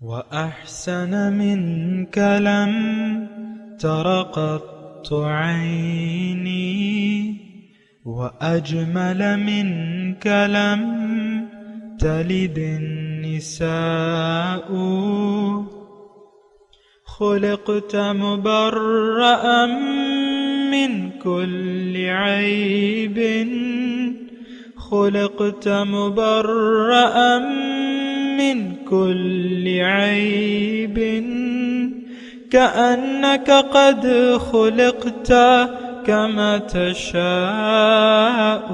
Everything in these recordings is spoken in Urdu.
وأحسن منك لم تر قط عيني وأجمل منك لم تلد النساء خلقت مبرأ من كل عيب خلقت مبرأ من كل عيب كأنك قد خلقت كما تشاء.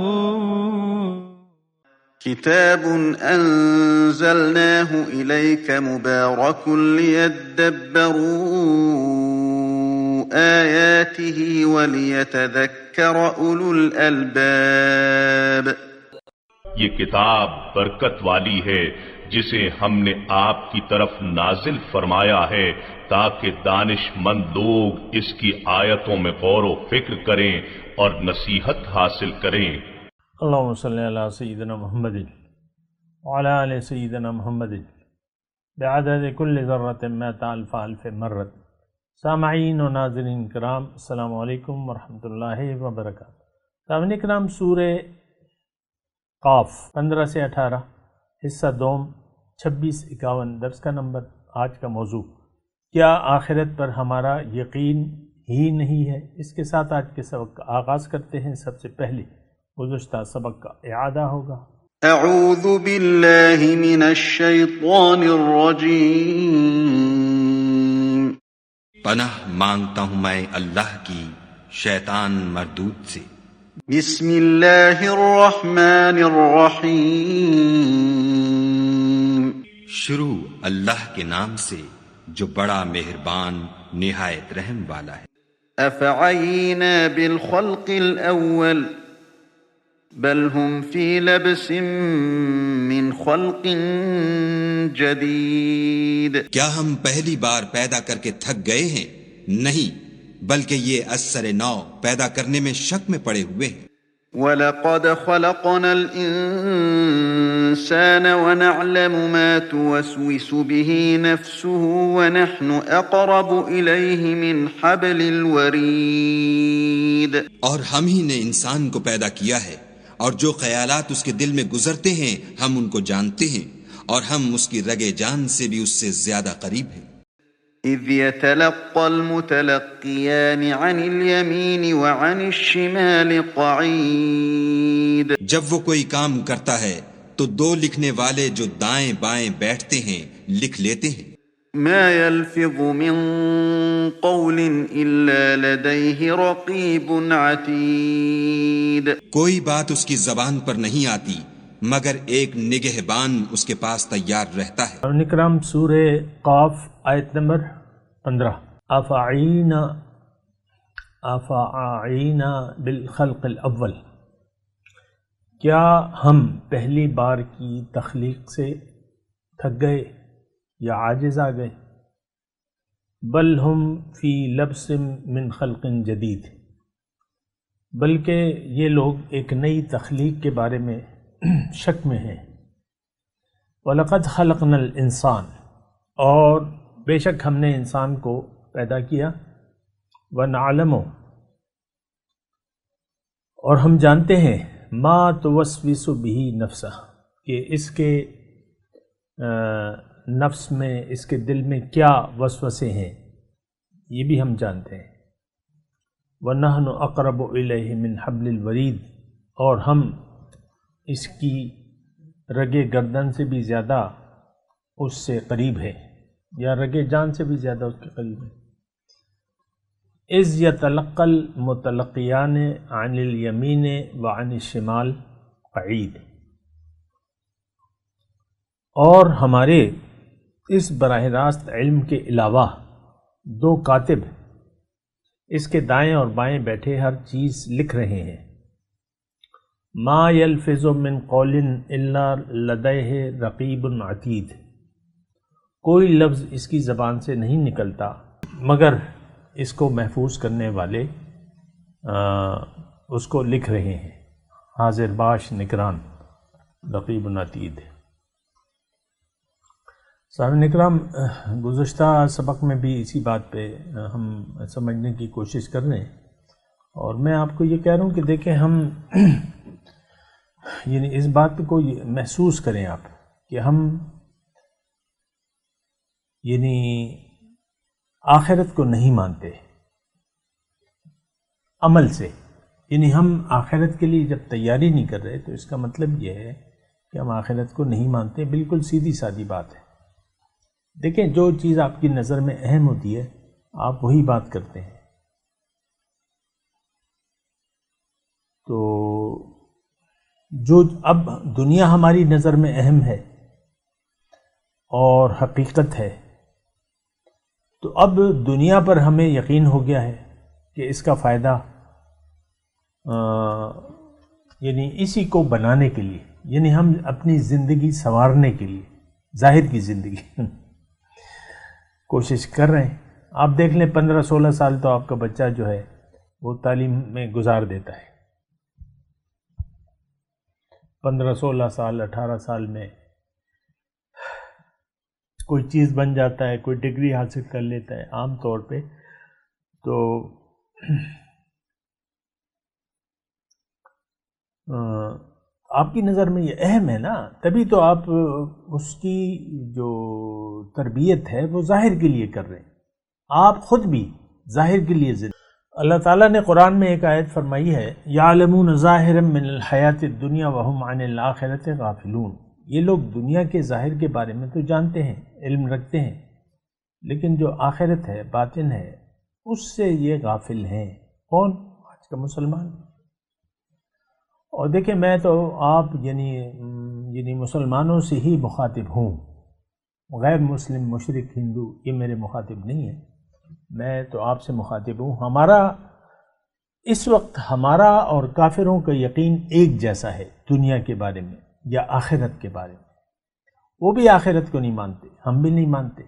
كتاب أنزلناه إليك مبارك ليدبروا آياته وليتذكر أولو الألباب. یہ کتاب برکت والی ہے جسے ہم نے آپ کی طرف نازل فرمایا ہے تاکہ دانش مند لوگ اس کی آیتوں میں غور و فکر کریں اور نصیحت حاصل کریں. اللہم صلی علی سیدنا محمد وعلی آل سیدنا محمد بعدد کل ذرۃ مئۃ الف الف مرۃ. سامعین و ناظرین کرام، السلام علیکم ورحمۃ اللہ وبرکاتہ. سامعین کرام، سورہ قاف 15 سے 18، حصہ دوم 26-51، درس کا نمبر. آج کا موضوع کیا آخرت پر ہمارا یقین ہی نہیں ہے. اس کے ساتھ آج کے سبق کا آغاز کرتے ہیں. سب سے پہلے گزشتہ سبق کا اعادہ ہوگا. اعوذ باللہ من الشیطان الرجیم. پناہ مانگتا ہوں میں اللہ کی شیطان مردود سے. بسم اللہ الرحمن الرحیم. شروع اللہ کے نام سے جو بڑا مہربان نہایت رحم والا ہے. افعینا بالخلق الاول بل هم فی لبس من خلق جدید. کیا ہم پہلی بار پیدا کر کے تھک گئے ہیں؟ نہیں، بلکہ یہ اثر نو پیدا کرنے میں شک میں پڑے ہوئے ہیں. وَلَقَدْ خَلَقْنَا الْإِنسَانَ وَنَعْلَمُ مَا تُوَسْوِسُ بِهِ نَفْسُهُ وَنَحْنُ أَقْرَبُ إِلَيْهِ مِنْ حَبْلِ الْوَرِيدِ. اور ہم ہی نے انسان کو پیدا کیا ہے، اور جو خیالات اس کے دل میں گزرتے ہیں ہم ان کو جانتے ہیں، اور ہم اس کی رگ جان سے بھی اس سے زیادہ قریب ہیں. إِذْ يَتَلَقَّى الْمُتَلَقِّيَانِ عَنِ الْيَمِينِ وَعَنِ الشِّمَالِ قَعِيدٌ. جب وہ کوئی کام کرتا ہے تو دو لکھنے والے جو دائیں بائیں بیٹھتے ہیں لکھ لیتے ہیں. مَا يَلْفِظُ مِن قَوْلٍ إِلَّا لَدَيْهِ رَقِيبٌ عَتِيدٌ. کوئی بات اس کی زبان پر نہیں آتی مگر ایک نگہبان اس کے پاس تیار رہتا ہے. نکرام سورہ قاف آیت نمبر 15. افعینا بالخلق الاول. کیا ہم پہلی بار کی تخلیق سے تھک گئے یا عاجز آ گئے؟ بل ہم فی لبس من خلق جدید. بلکہ یہ لوگ ایک نئی تخلیق کے بارے میں شک میں ہیں. وَلَقَدْ خَلَقْنَا الْإِنسَانَ. اور بے شک ہم نے انسان کو پیدا کیا. وَنَعْلَمُ. اور ہم جانتے ہیں مَا تُوَسْوِسُ بِهِ نَفْسَهُ. کہ اس کے نفس میں، اس کے دل میں کیا وسوسے ہیں، یہ بھی ہم جانتے ہیں. وَنَحْنُ أَقْرَبُ إِلَيْهِ مِنْ حَبْلِ الْوَرِيدِ. اور ہم اس کی رگ گردن سے بھی زیادہ اس سے قریب ہے، یا رگ جان سے بھی زیادہ اس کے قریب ہے. اذ یتلقی المتلقیان عن الیمین وعن الشمال قعید. اور ہمارے اس براہ راست علم کے علاوہ دو کاتب اس کے دائیں اور بائیں بیٹھے ہر چیز لکھ رہے ہیں. ما یلفظ من قول الا لدیہ رقیب عتید. کوئی لفظ اس کی زبان سے نہیں نکلتا مگر اس کو محفوظ کرنے والے اس کو لکھ رہے ہیں. حاضر باش نگران رقیب عتید. سامعین اکرام، گزشتہ سبق میں بھی اسی بات پہ ہم سمجھنے کی کوشش کر رہے ہیں، اور میں آپ کو یہ کہہ رہا ہوں کہ دیکھیں ہم یعنی اس بات کو محسوس کریں آپ کہ ہم یعنی آخرت کو نہیں مانتے عمل سے، یعنی ہم آخرت کے لیے جب تیاری نہیں کر رہے تو اس کا مطلب یہ ہے کہ ہم آخرت کو نہیں مانتے. بالکل سیدھی سادی بات ہے. دیکھیں جو چیز آپ کی نظر میں اہم ہوتی ہے آپ وہی بات کرتے ہیں. تو جو اب دنیا ہماری نظر میں اہم ہے اور حقیقت ہے، تو اب دنیا پر ہمیں یقین ہو گیا ہے کہ اس کا فائدہ یعنی اسی کو بنانے کے لیے، یعنی ہم اپنی زندگی سنوارنے کے لیے، ظاہر کی زندگی کوشش کر رہے ہیں. آپ دیکھ لیں 15-16 سال تو آپ کا بچہ جو ہے وہ تعلیم میں گزار دیتا ہے. 15-16 سال 18 سال میں کوئی چیز بن جاتا ہے، کوئی ڈگری حاصل کر لیتا ہے عام طور پہ. تو آپ کی نظر میں یہ اہم ہے نا، تبھی تو آپ اس کی جو تربیت ہے وہ ظاہر کے لیے کر رہے ہیں. آپ خود بھی ظاہر کے لیے اللہ تعالیٰ نے قرآن میں ایک آیت فرمائی ہے، یعلمون ظاہرا من الحیات الدنیا وہم عن الآخرۃ غافلون. یہ لوگ دنیا کے ظاہر کے بارے میں تو جانتے ہیں، علم رکھتے ہیں، لیکن جو آخرت ہے، باطن ہے، اس سے یہ غافل ہیں. کون؟ آج کا مسلمان. اور دیکھیں میں تو آپ یعنی مسلمانوں سے ہی مخاطب ہوں، غیر مسلم مشرک ہندو یہ میرے مخاطب نہیں ہیں. میں تو آپ سے مخاطب ہوں. ہمارا اس وقت ہمارا اور کافروں کا یقین ایک جیسا ہے دنیا کے بارے میں یا آخرت کے بارے میں. وہ بھی آخرت کو نہیں مانتے، ہم بھی نہیں مانتے.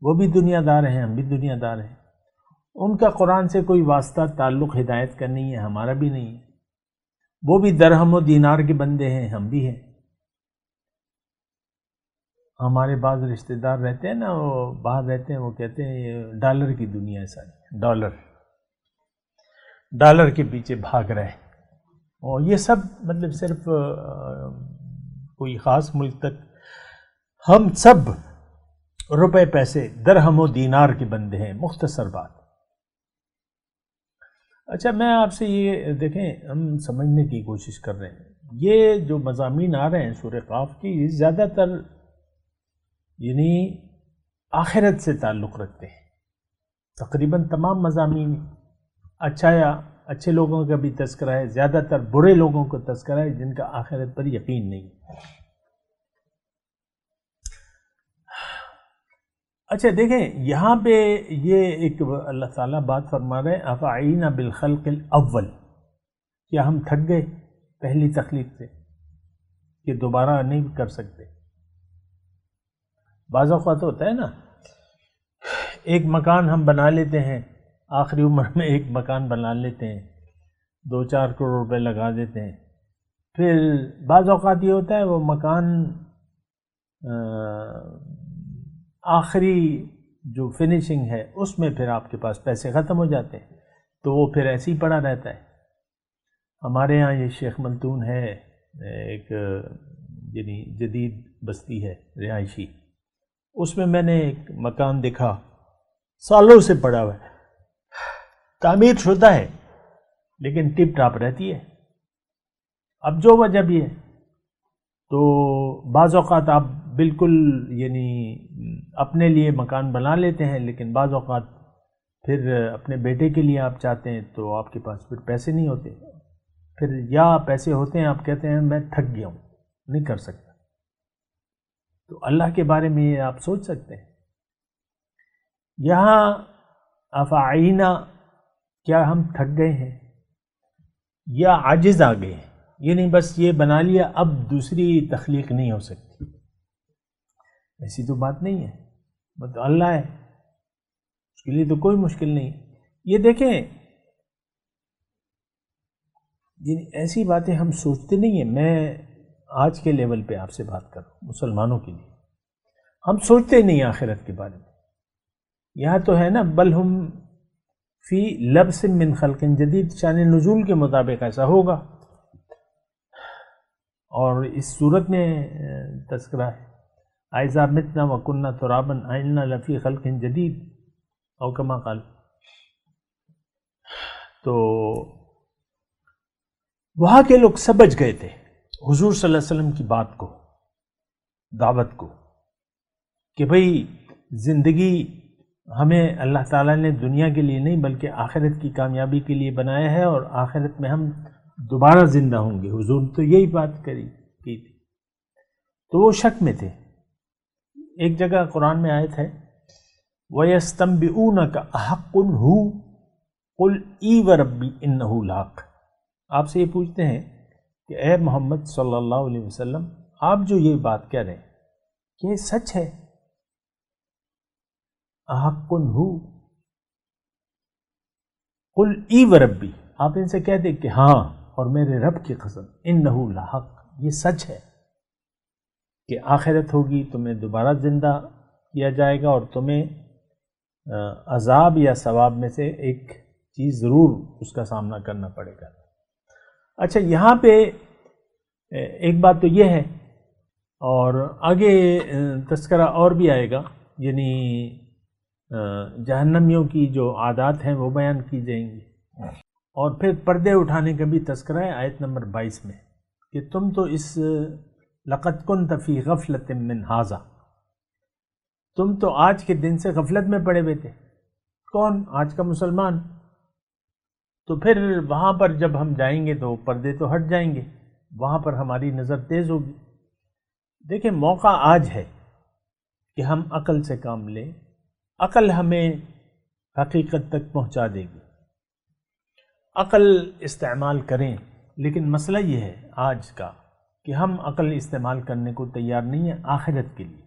وہ بھی دنیا دار ہیں، ہم بھی دنیا دار ہیں. ان کا قرآن سے کوئی واسطہ تعلق ہدایت کا نہیں ہے، ہمارا بھی نہیں ہے. وہ بھی درہم و دینار کے بندے ہیں، ہم بھی ہیں. ہمارے بعض رشتہ دار رہتے ہیں نا، وہ باہر رہتے ہیں، وہ کہتے ہیں یہ ڈالر کی دنیا ہے ساری، ڈالر کے پیچھے بھاگ رہے ہیں. اور یہ سب مطلب صرف کوئی خاص ملک تک، ہم سب روپے پیسے درہم و دینار کے بندے ہیں. مختصر بات. اچھا میں آپ سے یہ دیکھیں، ہم سمجھنے کی کوشش کر رہے ہیں یہ جو مضامین آ رہے ہیں سورہ قاف کی، یہ زیادہ تر یعنی آخرت سے تعلق رکھتے ہیں. تقریباً تمام مضامین اچھا یا اچھے لوگوں کا بھی تذکرہ ہے، زیادہ تر برے لوگوں کو تذکرہ ہے جن کا آخرت پر یقین نہیں. اچھا دیکھیں یہاں پہ یہ ایک اللہ تعالیٰ بات فرما رہے ہیں، افعینا بالخلق الاول، کیا ہم تھک گئے پہلی تخلیق سے کہ دوبارہ نہیں کر سکتے؟ بعض اوقات ہوتا ہے نا، ایک مکان ہم بنا لیتے ہیں، آخری عمر میں ایک مکان بنا لیتے ہیں، 2-4 کروڑ روپے لگا دیتے ہیں. پھر بعض اوقات یہ ہوتا ہے وہ مکان آخری جو فنیشنگ ہے اس میں پھر آپ کے پاس پیسے ختم ہو جاتے ہیں، تو وہ پھر ایسے ہی پڑا رہتا ہے. ہمارے ہاں یہ شیخ ملتون ہے، ایک یعنی جدید بستی ہے رہائشی، اس میں نے ایک مکان دیکھا سالوں سے پڑا ہوا ہے، تعمیر شدہ ہے لیکن ٹپ ٹاپ رہتی ہے. اب جو وجہ بھی ہے، تو بعض اوقات آپ بالکل یعنی اپنے لیے مکان بنا لیتے ہیں، لیکن بعض اوقات پھر اپنے بیٹے کے لیے آپ چاہتے ہیں تو آپ کے پاس پھر پیسے نہیں ہوتے. پھر یا پیسے ہوتے ہیں آپ کہتے ہیں میں تھک گیا ہوں نہیں کر سکتا. تو اللہ کے بارے میں یہ آپ سوچ سکتے ہیں. یہاں افعینا، کیا ہم تھک گئے ہیں یا عاجز آ گئے ہیں؟ یعنی بس یہ بنا لیا اب دوسری تخلیق نہیں ہو سکتی. ایسی تو بات نہیں ہے، مطلب اللہ ہے، اس کے لیے تو کوئی مشکل نہیں. یہ دیکھیں یعنی ایسی باتیں ہم سوچتے نہیں ہیں. میں آج کے لیول پہ آپ سے بات کر رہا ہوں، مسلمانوں کے لیے. ہم سوچتے نہیں آخرت کے بارے میں. یہاں تو ہے نا بل ہم فی لبس من خلق جدید، شان نزول کے مطابق ایسا ہوگا. اور اس صورت میں تذکرہ ہے اذا متنا وکنا ترابا انا لفی خلق جدید او کما قال. تو وہاں کے لوگ سمجھ گئے تھے حضور صلی اللہ علیہ وسلم کی بات کو، دعوت کو، کہ بھئی زندگی ہمیں اللہ تعالیٰ نے دنیا کے لیے نہیں بلکہ آخرت کی کامیابی کے لیے بنایا ہے، اور آخرت میں ہم دوبارہ زندہ ہوں گے. حضور تو یہی بات کی تھی. تو وہ شک میں تھے. ایک جگہ قرآن میں آیت ہے وَيَسْتَنْبِئُونَكَ أَحَقٌّ هُوَ قُلْ اِی وَرَبِّی إِنَّهُ لَحَقٌّ. آپ سے یہ پوچھتے ہیں کہ اے محمد صلی اللہ علیہ وسلم، آپ جو یہ بات کہہ رہے ہیں کہ یہ سچ ہے؟ احقٌ ہو قل ای وربی، آپ ان سے کہہ دیں کہ ہاں اور میرے رب کی قسم، انہ لحق، یہ سچ ہے کہ آخرت ہوگی، تمہیں دوبارہ زندہ کیا جائے گا، اور تمہیں عذاب یا ثواب میں سے ایک چیز ضرور اس کا سامنا کرنا پڑے گا. اچھا، یہاں پہ ایک بات تو یہ ہے، اور آگے تذکرہ اور بھی آئے گا، یعنی جہنمیوں کی جو عادات ہیں وہ بیان کی جائیں گی. اور پھر پردے اٹھانے کا بھی تذکرہ ہے آیت نمبر 22 میں کہ تم تو اس لقد كنت فی غفلۃ من ھذا، تم تو آج کے دن سے غفلت میں پڑے ہوئے تھے. کون؟ آج کا مسلمان. تو پھر وہاں پر جب ہم جائیں گے تو پردے تو ہٹ جائیں گے، وہاں پر ہماری نظر تیز ہوگی. دیکھیں، موقع آج ہے کہ ہم عقل سے کام لیں. عقل ہمیں حقیقت تک پہنچا دے گی. عقل استعمال کریں، لیکن مسئلہ یہ ہے آج کا کہ ہم عقل استعمال کرنے کو تیار نہیں ہیں آخرت کے لیے.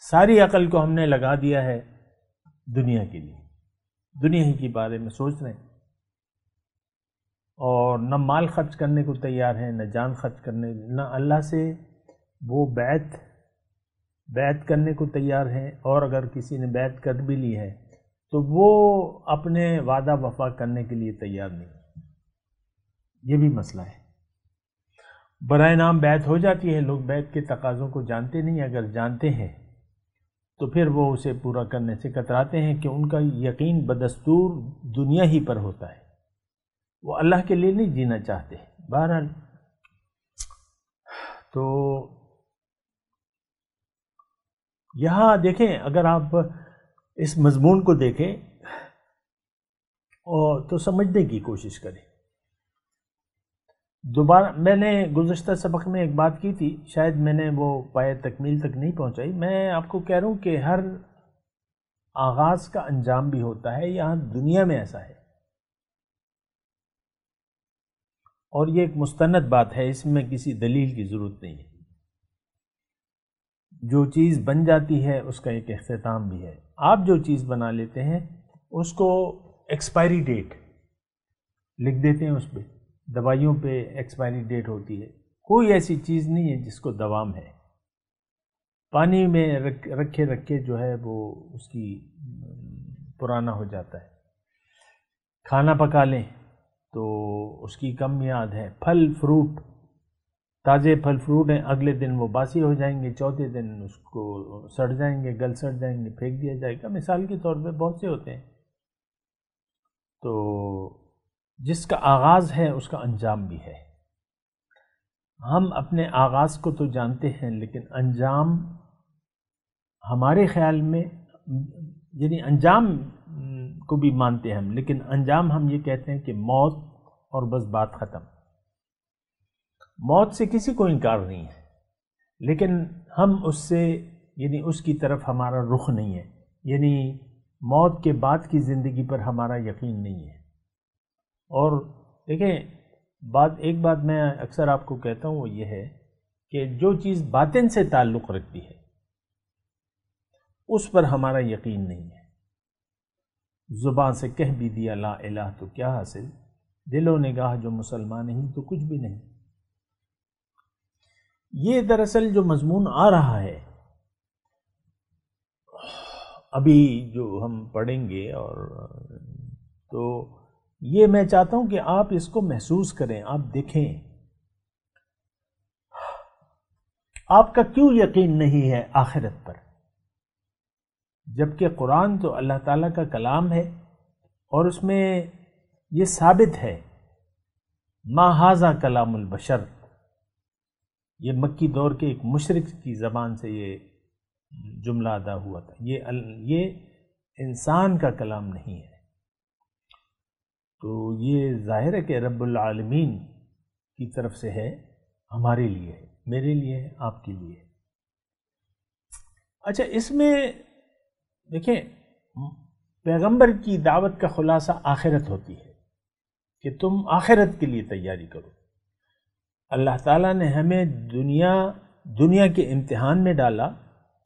ساری عقل کو ہم نے لگا دیا ہے دنیا کے لیے، دنیا ہی کے بارے میں سوچ رہے ہیں، اور نہ مال خرچ کرنے کو تیار ہیں، نہ جان خرچ کرنے، نہ اللہ سے وہ بیعت کرنے کو تیار ہیں، اور اگر کسی نے بیعت کر بھی لی ہے تو وہ اپنے وعدہ وفا کرنے کے لیے تیار نہیں. یہ بھی مسئلہ ہے. برائے نام بیعت ہو جاتی ہے، لوگ بیعت کے تقاضوں کو جانتے نہیں، اگر جانتے ہیں تو پھر وہ اسے پورا کرنے سے کتراتے ہیں کہ ان کا یقین بدستور دنیا ہی پر ہوتا ہے، وہ اللہ کے لیے نہیں جینا چاہتے. بہرحال تو یہاں دیکھیں، اگر آپ اس مضمون کو دیکھیں تو سمجھنے کی کوشش کریں. دوبارہ میں نے گزشتہ سبق میں ایک بات کی تھی، شاید میں نے وہ پائے تکمیل تک نہیں پہنچائی. میں آپ کو کہہ رہا ہوں کہ ہر آغاز کا انجام بھی ہوتا ہے. یہاں دنیا میں ایسا ہے، اور یہ ایک مستند بات ہے، اس میں کسی دلیل کی ضرورت نہیں ہے. جو چیز بن جاتی ہے اس کا ایک اختتام بھی ہے. آپ جو چیز بنا لیتے ہیں اس کو ایکسپائری ڈیٹ لکھ دیتے ہیں، اس پہ دوائیوں پہ ایکسپائری ڈیٹ ہوتی ہے. کوئی ایسی چیز نہیں ہے جس کو دوام ہے. پانی میں رکھے جو ہے وہ اس کی پرانا ہو جاتا ہے. کھانا پکا لیں تو اس کی کم میعاد ہے. پھل فروٹ، تازے پھل فروٹ ہیں، اگلے دن وہ باسی ہو جائیں گے، چوتھے دن اس کو سڑ جائیں گے، گل سڑ جائیں گے، پھینک دیا جائے گا. مثال کے طور پہ بہت سے ہوتے ہیں. تو جس کا آغاز ہے اس کا انجام بھی ہے. ہم اپنے آغاز کو تو جانتے ہیں، لیکن انجام ہمارے خیال میں، یعنی انجام کو بھی مانتے ہیں ہم، لیکن انجام ہم یہ کہتے ہیں کہ موت، اور بس بات ختم. موت سے کسی کو انکار نہیں ہے، لیکن ہم اس سے، یعنی اس کی طرف ہمارا رخ نہیں ہے، یعنی موت کے بعد کی زندگی پر ہمارا یقین نہیں ہے. اور دیکھیں، ایک بات میں اکثر آپ کو کہتا ہوں، وہ یہ ہے کہ جو چیز باطن سے تعلق رکھتی ہے اس پر ہمارا یقین نہیں ہے. زبان سے کہہ بھی دیا لا الہ تو کیا حاصل، دل و نگاہ جو مسلمان نہیں تو کچھ بھی نہیں. یہ دراصل جو مضمون آ رہا ہے ابھی جو ہم پڑھیں گے، اور تو یہ میں چاہتا ہوں کہ آپ اس کو محسوس کریں، آپ دیکھیں آپ کا کیوں یقین نہیں ہے آخرت پر، جبکہ قرآن تو اللہ تعالیٰ کا کلام ہے اور اس میں یہ ثابت ہے ما ھذا کلام البشر، یہ مکی دور کے ایک مشرک کی زبان سے یہ جملہ ادا ہوا تھا، یہ انسان کا کلام نہیں ہے۔ تو یہ ظاہر ہے کہ رب العالمین کی طرف سے ہے، ہمارے لیے ہے، میرے لیے ہے، آپ کے لیے ہے۔ اچھا، اس میں دیکھیں پیغمبر کی دعوت کا خلاصہ آخرت ہوتی ہے کہ تم آخرت کے لیے تیاری کرو۔ اللہ تعالیٰ نے ہمیں دنیا کے امتحان میں ڈالا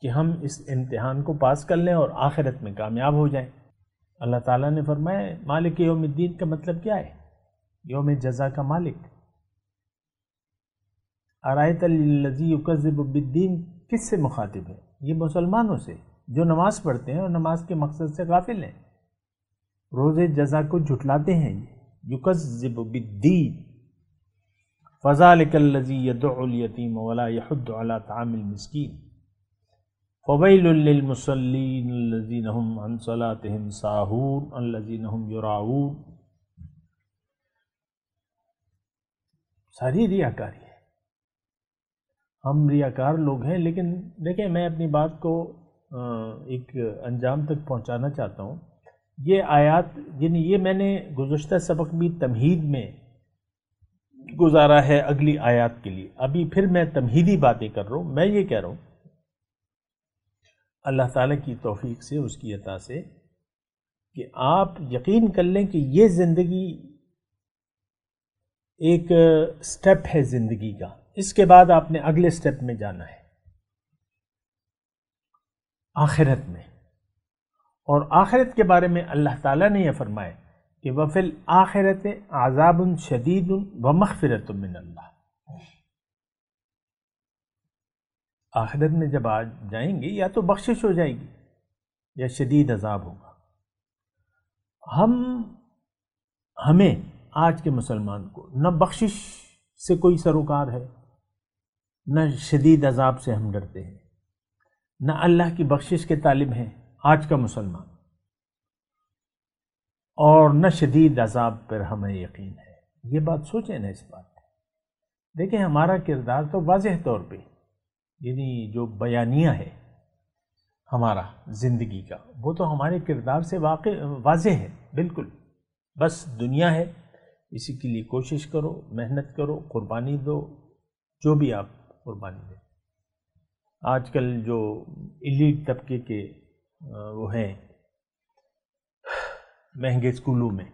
کہ ہم اس امتحان کو پاس کر لیں اور آخرت میں کامیاب ہو جائیں۔ اللہ تعالیٰ نے فرمایا مالک یوم الدین کا مطلب کیا ہے؟ یوم جزا کا مالک۔ ارایت الذی یکذب بالدین کس سے مخاطب ہے؟ یہ مسلمانوں سے جو نماز پڑھتے ہیں اور نماز کے مقصد سے غافل ہیں، روز جزا کو جھٹلاتے ہیں۔ یکذب بالدین فذلک الذی یدعو الیتیم ولا یحض علی طعام المسکین فویل للمصلین الذین هم عن صلاتهم ساہون الذین هم یراؤون۔ ساری ریاکاری ہے، ہم ریاکار لوگ ہیں، لیکن دیکھیں میں اپنی بات کو ایک انجام تک پہنچانا چاہتا ہوں۔ یہ آیات، یعنی یہ میں نے گزشتہ سبق بھی تمہید میں گزارا ہے اگلی آیات کے لیے، ابھی پھر میں تمہیدی باتیں کر رہا ہوں۔ میں یہ کہہ رہا ہوں اللہ تعالیٰ کی توفیق سے، اس کی عطا سے، کہ آپ یقین کر لیں کہ یہ زندگی ایک سٹیپ ہے زندگی کا، اس کے بعد آپ نے اگلے سٹیپ میں جانا ہے آخرت میں۔ اور آخرت کے بارے میں اللہ تعالیٰ نے یہ فرمایا کہ وَفِي الْآخِرَةِ عَذَابٌ شَدِيدٌ وَمَغْفِرَةٌ مِّنَ اللَّهِ۔ آخرت میں جب آ جائیں گے یا تو بخشش ہو جائے گی یا شدید عذاب ہوگا۔ ہمیں آج کے مسلمان کو نہ بخشش سے کوئی سروکار ہے، نہ شدید عذاب سے ہم ڈرتے ہیں، نہ اللہ کی بخشش کے طالب ہیں آج کا مسلمان، اور نہ شدید عذاب پر ہمیں یقین ہے۔ یہ بات سوچیں نا اس بات پہ۔ دیکھیں ہمارا کردار تو واضح طور پہ، یعنی جو بیانیہ ہے ہمارا زندگی کا، وہ تو ہمارے کردار سے واضح ہے بالکل۔ بس دنیا ہے، اسی کے لیے کوشش کرو، محنت کرو، قربانی دو، جو بھی آپ قربانی دیں۔ آج کل جو ایلیٹ طبقے کے وہ ہیں مہنگے اسکولوں میں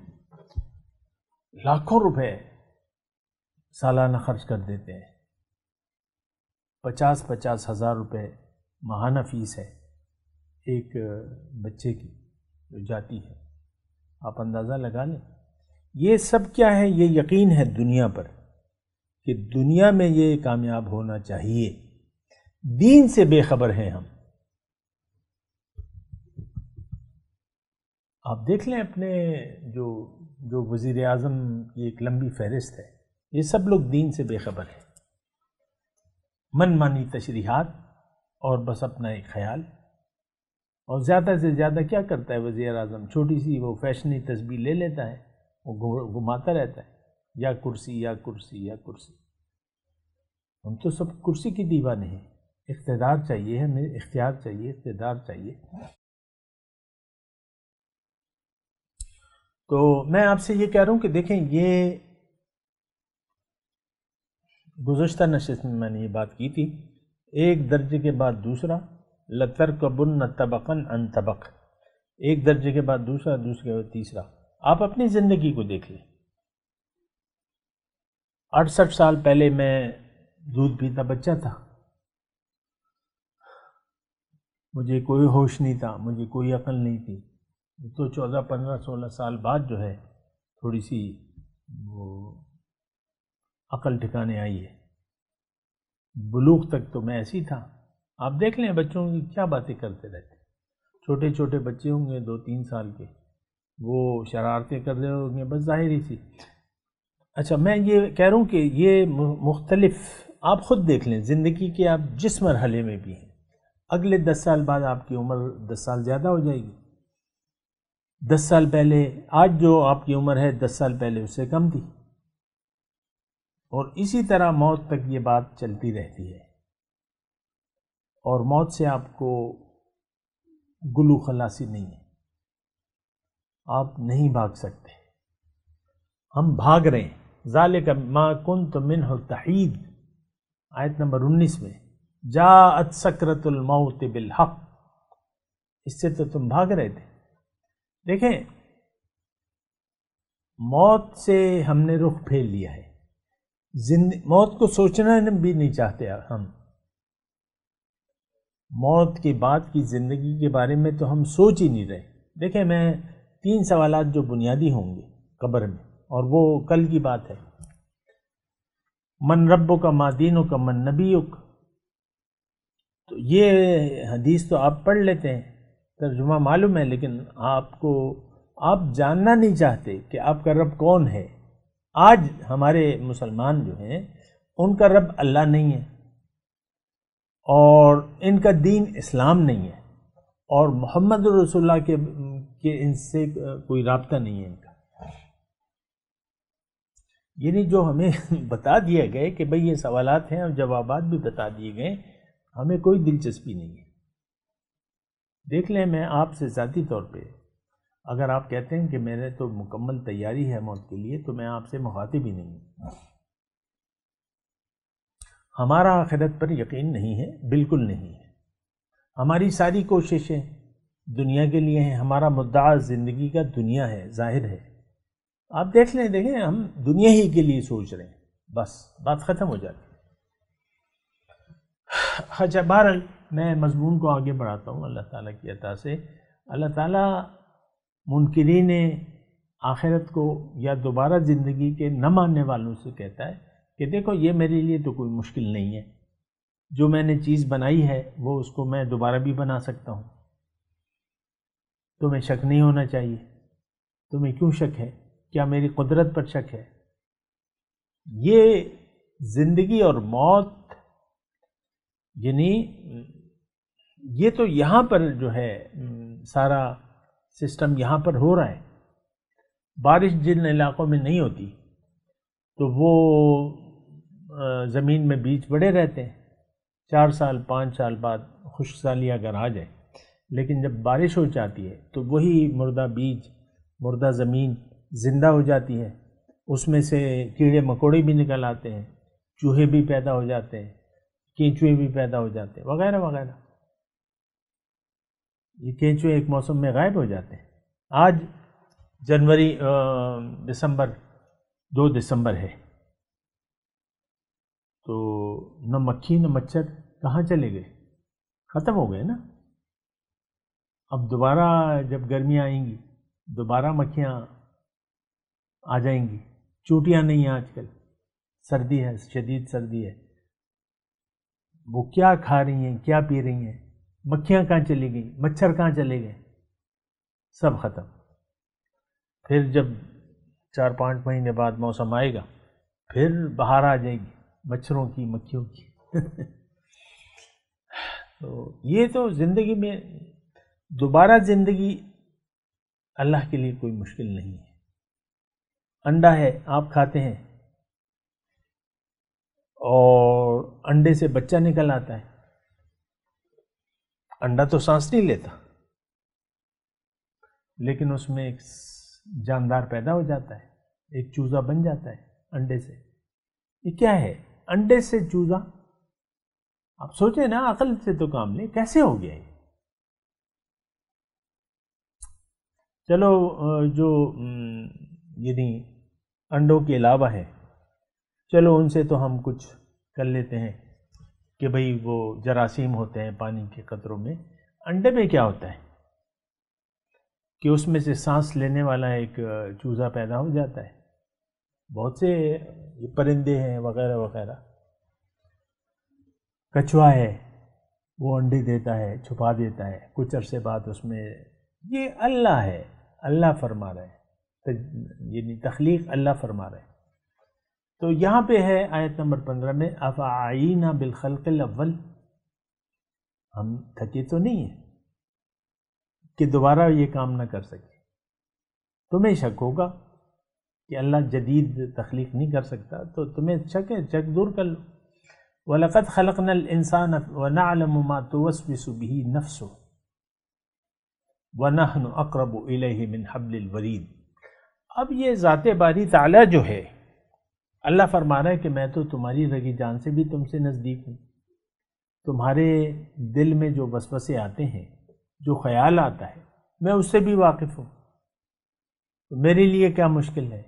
لاکھوں روپے سالانہ خرچ کر دیتے ہیں، 50 ہزار روپے ماہانہ فیس ہے ایک بچے کی جو جاتی ہے۔ آپ اندازہ لگا لیں یہ سب کیا ہے؟ یہ یقین ہے دنیا پر کہ دنیا میں یہ کامیاب ہونا چاہیے، دین سے بے خبر ہیں ہم۔ آپ دیکھ لیں اپنے جو وزیر اعظم کی ایک لمبی فہرست ہے، یہ سب لوگ دین سے بے خبر ہیں، من مانی تشریحات اور بس اپنا ایک خیال۔ اور زیادہ سے زیادہ کیا کرتا ہے وزیر اعظم؟ چھوٹی سی وہ فیشنی تسبیح لے لیتا ہے، وہ گھماتا رہتا ہے، یا کرسی یا کرسی یا کرسی۔ ہم تو سب کرسی کی دیوانے ہیں، اقتدار چاہیے ہمیں، اختیار چاہیے، اقتدار چاہیے۔ تو میں آپ سے یہ کہہ رہا ہوں کہ دیکھیں یہ گزشتہ نشست میں نے یہ بات کی تھی، ایک درجے کے بعد دوسرا، لَتَرْكَبُنَّ طَبَقًا عَنْ طَبَقٍ، ایک درجے کے بعد دوسرا، دوسرے کے بعد تیسرا۔ آپ اپنی زندگی کو دیکھ لیں، 68 سال پہلے میں دودھ پیتا بچہ تھا، مجھے کوئی ہوش نہیں تھا، مجھے کوئی عقل نہیں تھی۔ تو 14 15 16 سال بعد جو ہے تھوڑی سی وہ عقل ٹھکانے آئی ہے۔ بلوغ تک تو میں ایسی تھا۔ آپ دیکھ لیں بچوں کی کیا باتیں کرتے رہتے۔ چھوٹے چھوٹے بچے ہوں گے 2-3 سال کے، وہ شرارتیں کر رہے ہوں گے، بس ظاہری سی۔ اچھا میں یہ کہہ رہا ہوں کہ یہ مختلف، آپ خود دیکھ لیں زندگی کے آپ جس مرحلے میں بھی ہیں، اگلے 10 سال بعد آپ کی عمر 10 سال زیادہ ہو جائے گی، 10 سال پہلے آج جو آپ کی عمر ہے 10 سال پہلے اس سے کم تھی، اور اسی طرح موت تک یہ بات چلتی رہتی ہے، اور موت سے آپ کو گلو خلاصی نہیں ہے، آپ نہیں بھاگ سکتے، ہم بھاگ رہے ہیں۔ ذالک ما کنت منہ تحید، آیت نمبر 19 میں، جاءت سکرۃ الموت بالحق، اس سے تو تم بھاگ رہے تھے۔ دیکھیں موت سے ہم نے رخ پھیر لیا ہے، موت کو سوچنا بھی نہیں چاہتے ہم، موت کے بعد کی زندگی کے بارے میں تو ہم سوچ ہی نہیں رہے۔ دیکھیں میں 3 سوالات جو بنیادی ہوں گے قبر میں، اور وہ کل کی بات ہے، من ربک ما دینک من نبیک، تو یہ حدیث تو آپ پڑھ لیتے ہیں، ترجمہ معلوم ہے، لیکن آپ جاننا نہیں چاہتے کہ آپ کا رب کون ہے۔ آج ہمارے مسلمان جو ہیں ان کا رب اللہ نہیں ہے، اور ان کا دین اسلام نہیں ہے، اور محمد رسول اللہ کے ان سے کوئی رابطہ نہیں ہے ان کا، یعنی جو ہمیں بتا دیا گئے کہ بھئی یہ سوالات ہیں اور جوابات بھی بتا دیے گئے، ہمیں کوئی دلچسپی نہیں ہے۔ دیکھ لیں میں آپ سے ذاتی طور پہ، اگر آپ کہتے ہیں کہ میرے تو مکمل تیاری ہے موت کے لیے، تو میں آپ سے مخاطب ہی نہیں ہوں۔ ہمارا آخرت پر یقین نہیں ہے، بالکل نہیں ہے، ہماری ساری کوششیں دنیا کے لیے ہیں، ہمارا مدعا زندگی کا دنیا ہے، ظاہر ہے۔ آپ دیکھیں ہم دنیا ہی کے لیے سوچ رہے ہیں، بس بات ختم ہو جاتی ہے۔ اچھا بہرحال میں مضمون کو آگے بڑھاتا ہوں اللہ تعالیٰ کی عطا سے۔ اللہ تعالیٰ منکرین آخرت کو یا دوبارہ زندگی کے نہ ماننے والوں سے کہتا ہے کہ دیکھو یہ میرے لیے تو کوئی مشکل نہیں ہے، جو میں نے چیز بنائی ہے وہ اس کو میں دوبارہ بھی بنا سکتا ہوں، تمہیں شک نہیں ہونا چاہیے۔ تمہیں کیوں شک ہے؟ کیا میری قدرت پر شک ہے؟ یہ زندگی اور موت، یعنی یہ تو یہاں پر جو ہے سارا سسٹم یہاں پر ہو رہا ہے۔ بارش جن علاقوں میں نہیں ہوتی تو وہ زمین میں بیج بڑے رہتے ہیں، 4 سال 5 سال بعد خشک سالی اگر آ جائے، لیکن جب بارش ہو جاتی ہے تو وہی مردہ بیج، مردہ زمین زندہ ہو جاتی ہے، اس میں سے کیڑے مکوڑے بھی نکل آتے ہیں، چوہے بھی پیدا ہو جاتے ہیں، کینچوے بھی پیدا ہو جاتے ہیں، وغیرہ وغیرہ۔ یہ کینچوے ایک موسم میں غائب ہو جاتے ہیں۔ آج دسمبر 2 دسمبر ہے، تو نہ مکھی نہ مچھر کہاں چلے گئے؟ ختم ہو گئے نا۔ اب دوبارہ جب گرمیاں آئیں گی دوبارہ مکھیاں آ جائیں گی، چوٹیاں نہیں ہیں آج کل، سردی ہے، شدید سردی ہے، وہ کیا کھا رہی ہیں کیا پی رہی ہیں، مکھیاں کہاں چلی گئیں، مچھر کہاں چلے گئے، سب ختم۔ پھر جب 4-5 مہینے بعد موسم آئے گا پھر بہار آ جائے گی مچھروں کی مکھیوں کی۔ تو یہ تو زندگی میں دوبارہ زندگی اللہ کے لیے کوئی مشکل نہیں ہے۔ انڈا ہے آپ کھاتے ہیں اور انڈے سے بچہ نکل آتا ہے، انڈا تو سانس نہیں لیتا لیکن اس میں ایک جاندار پیدا ہو جاتا ہے، ایک چوزا بن جاتا ہے انڈے سے۔ یہ کیا ہے؟ انڈے سے چوزا؟ آپ سوچیں نا، عقل سے تو کام لیں، کیسے ہو گیا یہ؟ چلو جو یعنی انڈوں کے علاوہ ہے، چلو ان سے تو ہم کچھ کر لیتے ہیں کہ بھئی وہ جراثیم ہوتے ہیں پانی کے قطروں میں۔ انڈے میں کیا ہوتا ہے کہ اس میں سے سانس لینے والا ایک چوزا پیدا ہو جاتا ہے، بہت سے پرندے ہیں وغیرہ وغیرہ، کچھوا ہے، وہ انڈے دیتا ہے، چھپا دیتا ہے، کچھ عرصے بعد اس میں، یہ اللہ ہے، اللہ فرما رہے ہیں، یعنی تخلیق اللہ فرما رہے ہیں۔ تو یہاں پہ ہے آیت نمبر 15 میں افعینا بالخلق الاول، ہم تھکے تو نہیں ہیں کہ دوبارہ یہ کام نہ کر سکے۔ تمہیں شک ہوگا کہ اللہ جدید تخلیق نہیں کر سکتا، تو تمہیں شک ہے، شک دور کر لو۔ وَلَقَدْ خَلَقْنَا الْإِنسَانَ وَنَعْلَمُ مَا تُوَسْوِسُ بِهِ نَفْسُهُ وَنَحْنُ أَقْرَبُ إِلَيْهِ مِنْ حَبْلِ الْوَرِيدِ۔ اب یہ ذات باری تعالیٰ جو ہے، اللہ فرما رہا ہے کہ میں تو تمہاری رگی جان سے بھی تم سے نزدیک ہوں، تمہارے دل میں جو وسوسے آتے ہیں، جو خیال آتا ہے، میں اس سے بھی واقف ہوں، تو میرے لیے کیا مشکل ہے۔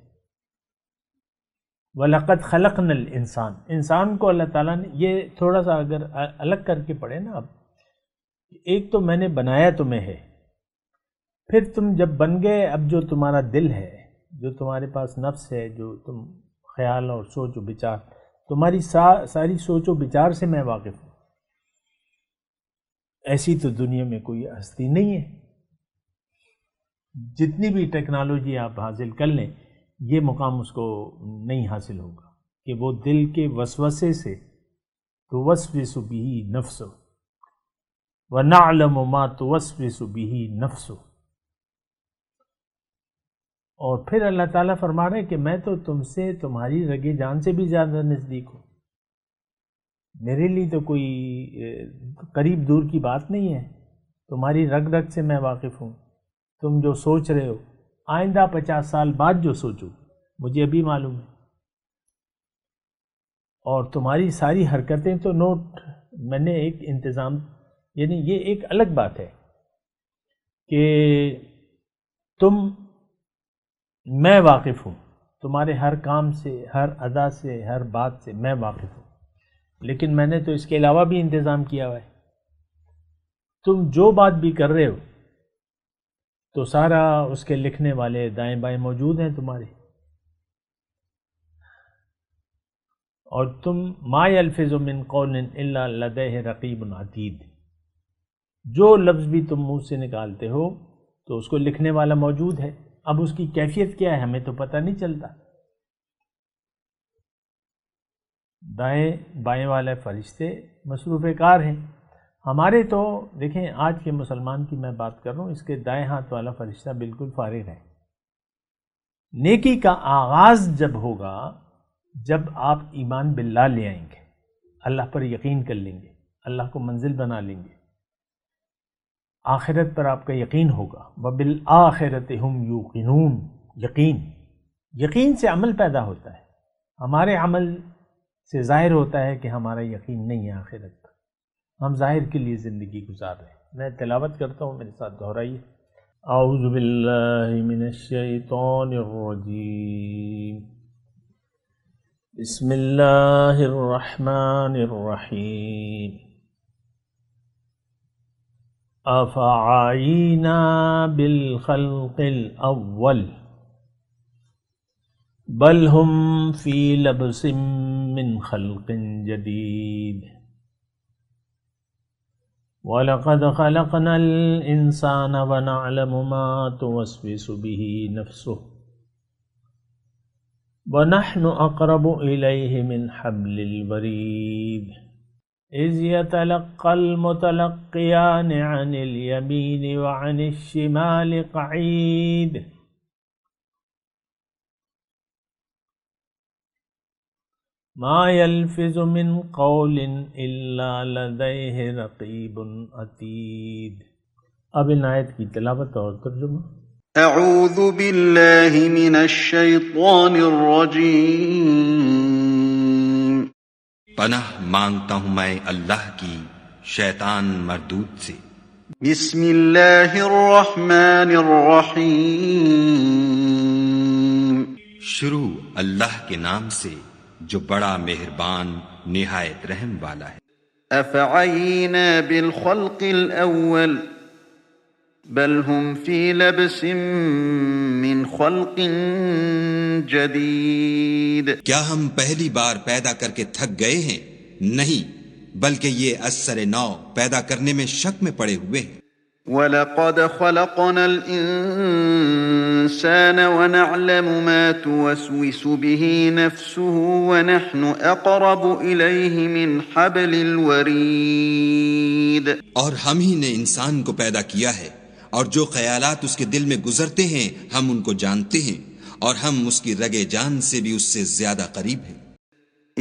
وَلَقَدْ خَلَقْنَا الْإِنسان، انسان کو اللہ تعالیٰ نے، یہ تھوڑا سا اگر الگ کر کے پڑھے نا، اب ایک تو میں نے بنایا تمہیں ہے، پھر تم جب بن گئے، اب جو تمہارا دل ہے، جو تمہارے پاس نفس ہے، جو تم خیال اور سوچ و بچار، تمہاری ساری سوچ و بچار سے میں واقف ہوں۔ ایسی تو دنیا میں کوئی ہستی نہیں ہے، جتنی بھی ٹیکنالوجی آپ حاصل کر لیں، یہ مقام اس کو نہیں حاصل ہوگا کہ وہ دل کے وسوسے سے توسوس به نفسه وَنَعْلَمُ مَا تُوَسْوِسُ بِهِ نَفْسُهُ۔ اور پھر اللہ تعالیٰ فرما رہے ہیں کہ میں تو تم سے، تمہاری رگ جان سے بھی زیادہ نزدیک ہوں، میرے لیے تو کوئی قریب دور کی بات نہیں ہے، تمہاری رگ رگ سے میں واقف ہوں۔ تم جو سوچ رہے ہو، آئندہ 50 سال بعد جو سوچو، مجھے ابھی معلوم ہے، اور تمہاری ساری حرکتیں تو نوٹ، میں نے ایک انتظام، یعنی یہ ایک الگ بات ہے کہ میں واقف ہوں، تمہارے ہر کام سے، ہر ادا سے، ہر بات سے میں واقف ہوں، لیکن میں نے تو اس کے علاوہ بھی انتظام کیا ہوا ہے۔ تم جو بات بھی کر رہے ہو تو سارا اس کے لکھنے والے دائیں بائیں موجود ہیں تمہارے، اور تم ما یلفظ من قول الا لدیہ رقیب عتید، جو لفظ بھی تم منہ سے نکالتے ہو تو اس کو لکھنے والا موجود ہے۔ اب اس کی کیفیت کیا ہے ہمیں تو پتہ نہیں چلتا، دائیں بائیں والے فرشتے مصروف کار ہیں۔ ہمارے تو دیکھیں، آج کے مسلمان کی میں بات کر رہا ہوں، اس کے دائیں ہاتھ والا فرشتہ بالکل فارغ ہے۔ نیکی کا آغاز جب ہوگا، جب آپ ایمان باللہ لے آئیں گے، اللہ پر یقین کر لیں گے، اللہ کو منزل بنا لیں گے، آخرت پر آپ کا یقین ہوگا۔ وَبِالْآخِرَةِ هُمْ يُوقِنُونَ، یقین سے عمل پیدا ہوتا ہے، ہمارے عمل سے ظاہر ہوتا ہے کہ ہمارا یقین نہیں ہے آخرت پر، ہم ظاہر کے لیے زندگی گزار رہے ہیں۔ میں تلاوت کرتا ہوں، میرے ساتھ دہرائیے۔ اعوذ باللہ من الشیطان الرجیم، بسم اللہ الرحمن الرحیم۔ افعینا بالخلق الاول بل ہم فی لبس من خلق جدید وَلَقَدْ خَلَقْنَا الْإِنسَانَ وَنَعْلَمُ مَا تُوَسْوِسُ بِهِ نَفْسُهُ وَنَحْنُ أَقْرَبُ إِلَيْهِ مِنْ حَبْلِ الْوَرِيدِ إِذْ يَتَلَقَّى الْمُتَلَقِّيَانِ عَنِ الْيَمِينِ وَعَنِ الشِّمَالِ قَعِيدٌ ما يلفظ من قول الا لديه رقیب عتید۔ اب ان آیت کی تلاوت اور ترجمہ۔ اعوذ باللہ من الشیطان الرجیم، پناہ مانگتا ہوں میں اللہ کی شیطان مردود سے۔ بسم اللہ الرحمن الرحیم، شروع اللہ کے نام سے جو بڑا مہربان نہایت رحم والا ہے۔ افعینا بالخلق الاول بل هم فی لبس من خلق جدید۔ کیا ہم پہلی بار پیدا کر کے تھک گئے ہیں؟ نہیں، بلکہ یہ اثر نو پیدا کرنے میں شک میں پڑے ہوئے ہیں۔ وَلَقَدْ خَلَقْنَا الْإِنسَانَ وَنَعْلَمُ مَا تُوَسْوِسُ بِهِ نَفْسُهُ وَنَحْنُ أَقْرَبُ إِلَيْهِ مِنْ حَبْلِ الْوَرِيدِ۔ اور ہم ہی نے انسان کو پیدا کیا ہے، اور جو خیالات اس کے دل میں گزرتے ہیں ہم ان کو جانتے ہیں، اور ہم اس کی رگ جان سے بھی اس سے زیادہ قریب ہیں۔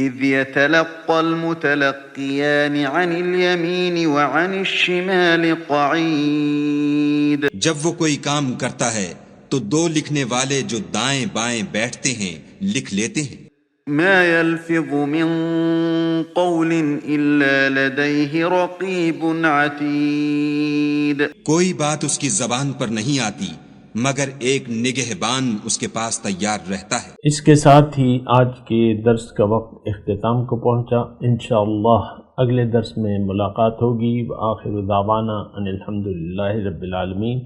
إِذْ يَتَلَقَّى الْمُتَلَقِّيَانِ عَنِ الْيَمِينِ وَعَنِ الشِّمَالِ قَعِيدٌ۔ جب وہ کوئی کام کرتا ہے تو دو لکھنے والے جو دائیں بائیں بیٹھتے ہیں لکھ لیتے ہیں۔ مَا يَلْفِظُ مِن قَوْلٍ إِلَّا لَدَيْهِ رَقِيبٌ عَتِيدٌ۔ کوئی بات اس کی زبان پر نہیں آتی مگر ایک نگہبان اس کے پاس تیار رہتا ہے۔ اس کے ساتھ ہی آج کے درس کا وقت اختتام کو پہنچا۔ انشاءاللہ اگلے درس میں ملاقات ہوگی۔ وآخر دعوانا ان الحمدللہ رب العالمین،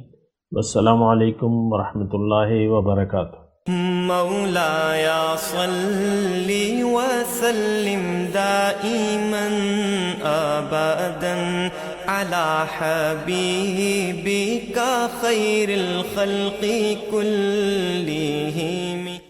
والسلام علیکم ورحمۃ اللہ وبرکاتہ۔ مولاي صل وسلم دائما ابدا على حبيبك خير الخلق كلهم۔